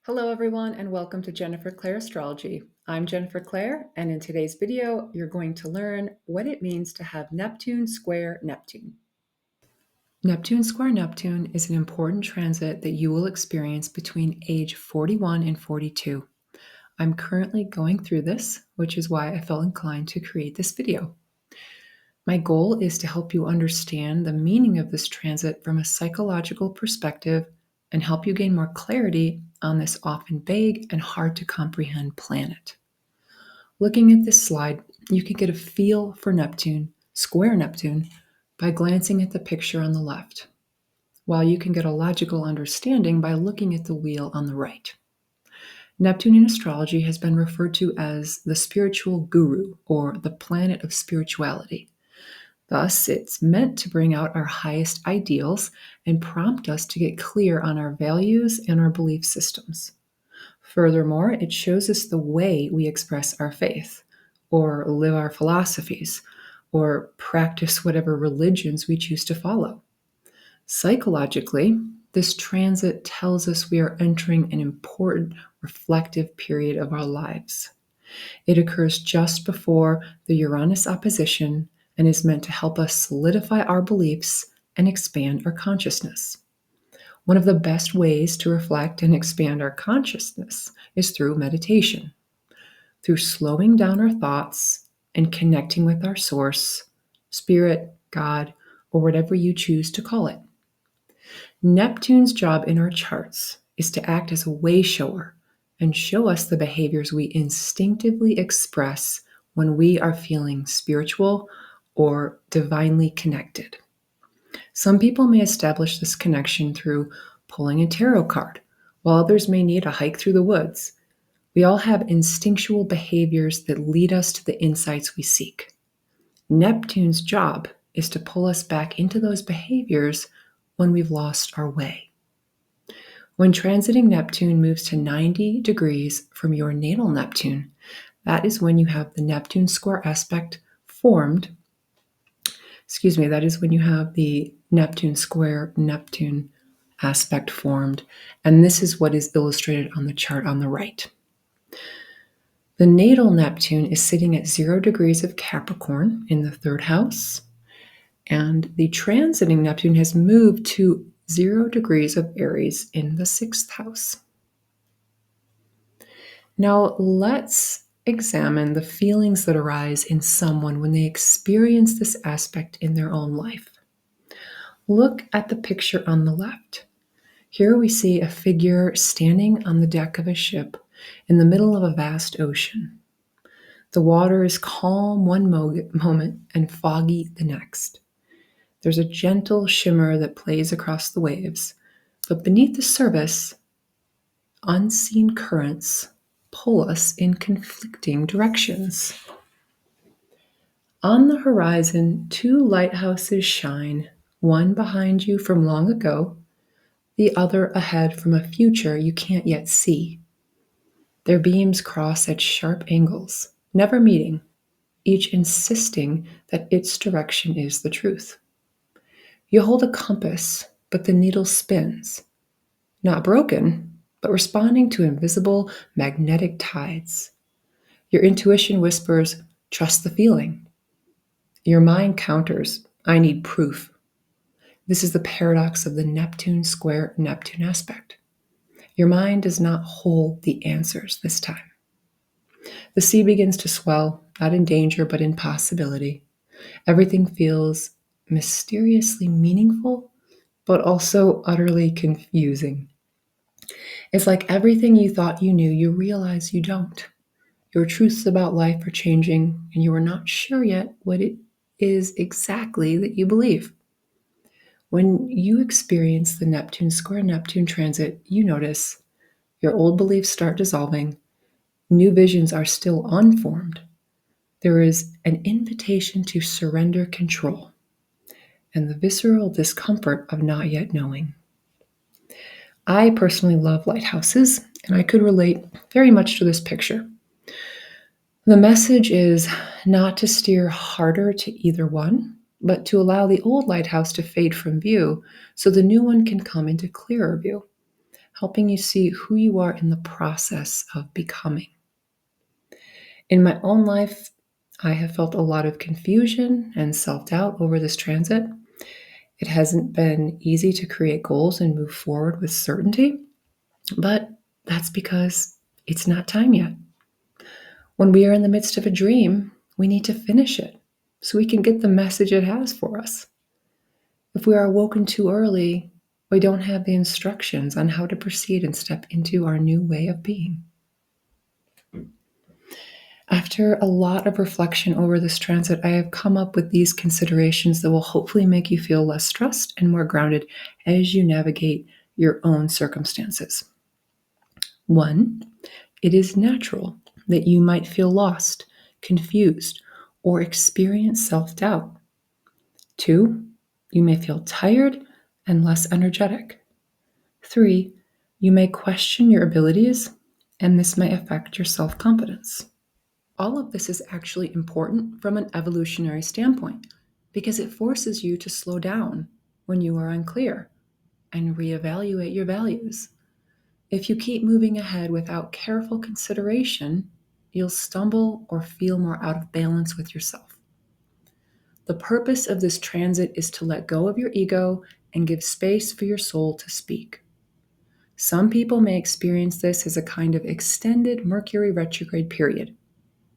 Hello, everyone, and welcome to Jennifer Clair Astrology. I'm Jennifer Clair, and in today's video, you're going to learn what it means to have Neptune square Neptune. Neptune square Neptune is an important transit that you will experience between age 41 and 42. I'm currently going through this, which is why I felt inclined to create this video. My goal is to help you understand the meaning of this transit from a psychological perspective and help you gain more clarity on this often vague and hard to comprehend planet. Looking at this slide, you can get a feel for Neptune, square Neptune, by glancing at the picture on the left, while you can get a logical understanding by looking at the wheel on the right. Neptune in astrology has been referred to as the spiritual guru or the planet of spirituality. Thus, it's meant to bring out our highest ideals and prompt us to get clear on our values and our belief systems. Furthermore, it shows us the way we express our faith, or live our philosophies, or practice whatever religions we choose to follow. Psychologically, this transit tells us we are entering an important reflective period of our lives. It occurs just before the Uranus opposition and is meant to help us solidify our beliefs and expand our consciousness. One of the best ways to reflect and expand our consciousness is through meditation, through slowing down our thoughts and connecting with our source, spirit, God, or whatever you choose to call it. Neptune's job in our charts is to act as a way shower and show us the behaviors we instinctively express when we are feeling spiritual or divinely connected. Some people may establish this connection through pulling a tarot card, while others may need a hike through the woods. We all have instinctual behaviors that lead us to the insights we seek. Neptune's job is to pull us back into those behaviors when we've lost our way. When transiting Neptune moves to 90 degrees from your natal Neptune, that is when you have the Neptune square aspect formed. That is when you have the Neptune square Neptune aspect formed, and this is what is illustrated on the chart on the right. The natal Neptune is sitting at 0 degrees of Capricorn in the third house, and the transiting Neptune has moved to 0 degrees of Aries in the sixth house. Now let's examine the feelings that arise in someone when they experience this aspect in their own life. Look at the picture on the left. Here we see a figure standing on the deck of a ship in the middle of a vast ocean. The water is calm one moment and foggy the next. There's a gentle shimmer that plays across the waves, but beneath the surface, unseen currents pull us in conflicting directions. On the horizon, 2 lighthouses shine, one behind you from long ago, the other ahead from a future you can't yet see. Their beams cross at sharp angles, never meeting, each insisting that its direction is the truth. You hold a compass, but the needle spins, not broken, but responding to invisible magnetic tides. Your intuition whispers, trust the feeling. Your mind counters, I need proof. This is the paradox of the Neptune square Neptune aspect. Your mind does not hold the answers this time. The sea begins to swell, not in danger, but in possibility. Everything feels mysteriously meaningful, but also utterly confusing. It's like everything you thought you knew, you realize you don't. Your truths about life are changing, and you are not sure yet what it is exactly that you believe. When you experience the Neptune square Neptune transit, you notice your old beliefs start dissolving, new visions are still unformed. There is an invitation to surrender control and the visceral discomfort of not yet knowing. I personally love lighthouses, and I could relate very much to this picture. The message is not to steer harder to either one, but to allow the old lighthouse to fade from view so the new one can come into clearer view. helping you see who you are in the process of becoming. In my own life, I have felt a lot of confusion and self-doubt over this transit. It hasn't been easy to create goals and move forward with certainty, but that's because it's not time yet. When we are in the midst of a dream, we need to finish it so we can get the message it has for us. If we are awoken too early, we don't have the instructions on how to proceed and step into our new way of being. After a lot of reflection over this transit, I have come up with these considerations that will hopefully make you feel less stressed and more grounded as you navigate your own circumstances. 1, it is natural that you might feel lost, confused, or experience self-doubt. 2, you may feel tired and less energetic. 3, you may question your abilities, and this may affect your self-confidence. All of this is actually important from an evolutionary standpoint because it forces you to slow down when you are unclear and reevaluate your values. If you keep moving ahead without careful consideration, you'll stumble or feel more out of balance with yourself. The purpose of this transit is to let go of your ego and give space for your soul to speak. Some people may experience this as a kind of extended Mercury retrograde period.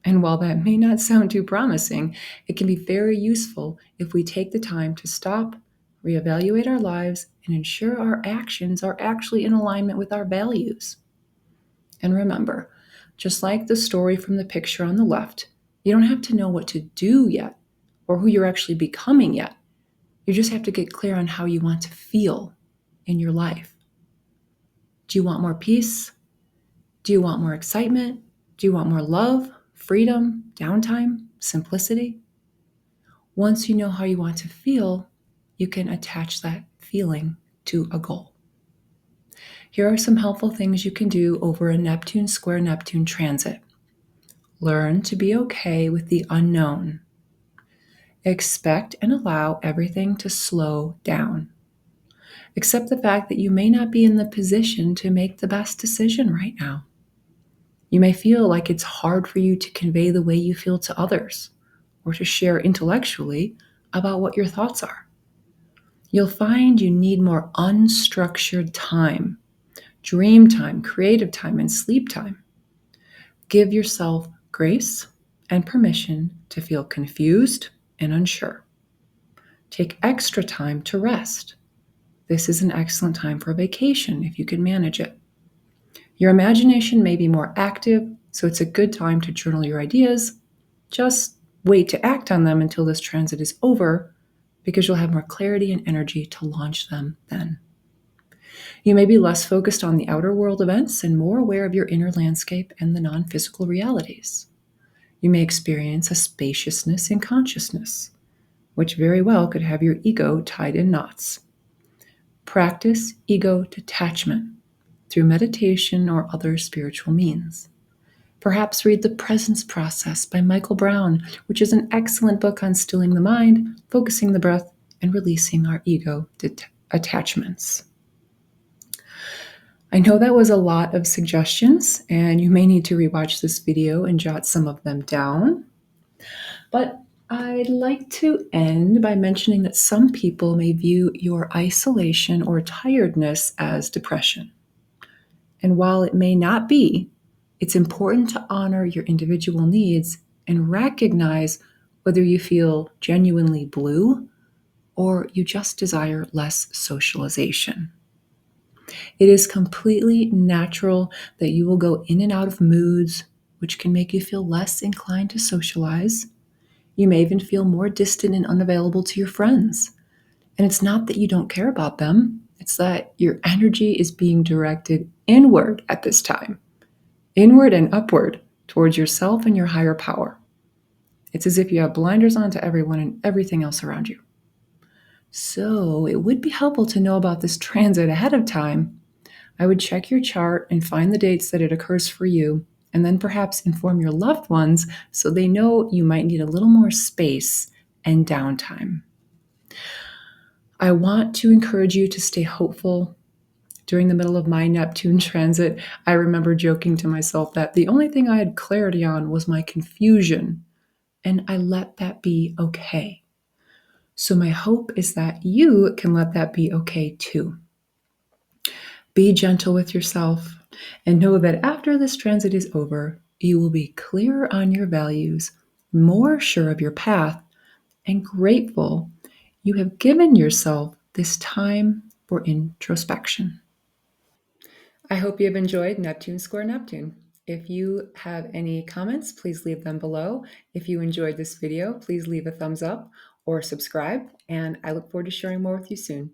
And while that may not sound too promising, it can be very useful if we take the time to stop, reevaluate our lives, and ensure our actions are actually in alignment with our values. And remember, just like the story from the picture on the left, you don't have to know what to do yet or who you're actually becoming yet. You just have to get clear on how you want to feel in your life. Do you want more peace? Do you want more excitement? Do you want more love, freedom, downtime, simplicity? Once you know how you want to feel, you can attach that feeling to a goal. Here are some helpful things you can do over a Neptune square Neptune transit. Learn to be okay with the unknown. Expect and allow everything to slow down. Accept the fact that you may not be in the position to make the best decision right now. You may feel like it's hard for you to convey the way you feel to others or to share intellectually about what your thoughts are. You'll find you need more unstructured time, dream time, creative time, and sleep time. Give yourself grace and permission to feel confused and unsure. Take extra time to rest. This is an excellent time for a vacation if you can manage it. Your imagination may be more active, so it's a good time to journal your ideas. Just wait to act on them until this transit is over, because you'll have more clarity and energy to launch them then. You may be less focused on the outer world events and more aware of your inner landscape and the non-physical realities. You may experience a spaciousness in consciousness, which very well could have your ego tied in knots. Practice ego detachment through meditation or other spiritual means. Perhaps read The Presence Process by Michael Brown, which is an excellent book on stilling the mind, focusing the breath, and releasing our ego attachments. I know that was a lot of suggestions, and you may need to rewatch this video and jot some of them down. But I'd like to end by mentioning that some people may view your isolation or tiredness as depression. And while it may not be, it's important to honor your individual needs and recognize whether you feel genuinely blue or you just desire less socialization. It is completely natural that you will go in and out of moods, which can make you feel less inclined to socialize. You may even feel more distant and unavailable to your friends. And it's not that you don't care about them, it's that your energy is being directed inward at this time, inward and upward towards yourself and your higher power. It's as if you have blinders on to everyone and everything else around you. So it would be helpful to know about this transit ahead of time. I would check your chart and find the dates that it occurs for you, and then perhaps inform your loved ones so they know you might need a little more space and downtime. I want to encourage you to stay hopeful, During the middle of my Neptune transit, I remember joking to myself that the only thing I had clarity on was my confusion, and I let that be okay. So, my hope is that you can let that be okay too. Be gentle with yourself and know that after this transit is over, you will be clearer on your values, more sure of your path, and grateful you have given yourself this time for introspection. I hope you have enjoyed Neptune Square Neptune. If you have any comments, please leave them below. If you enjoyed this video, please leave a thumbs up or subscribe, and I look forward to sharing more with you soon.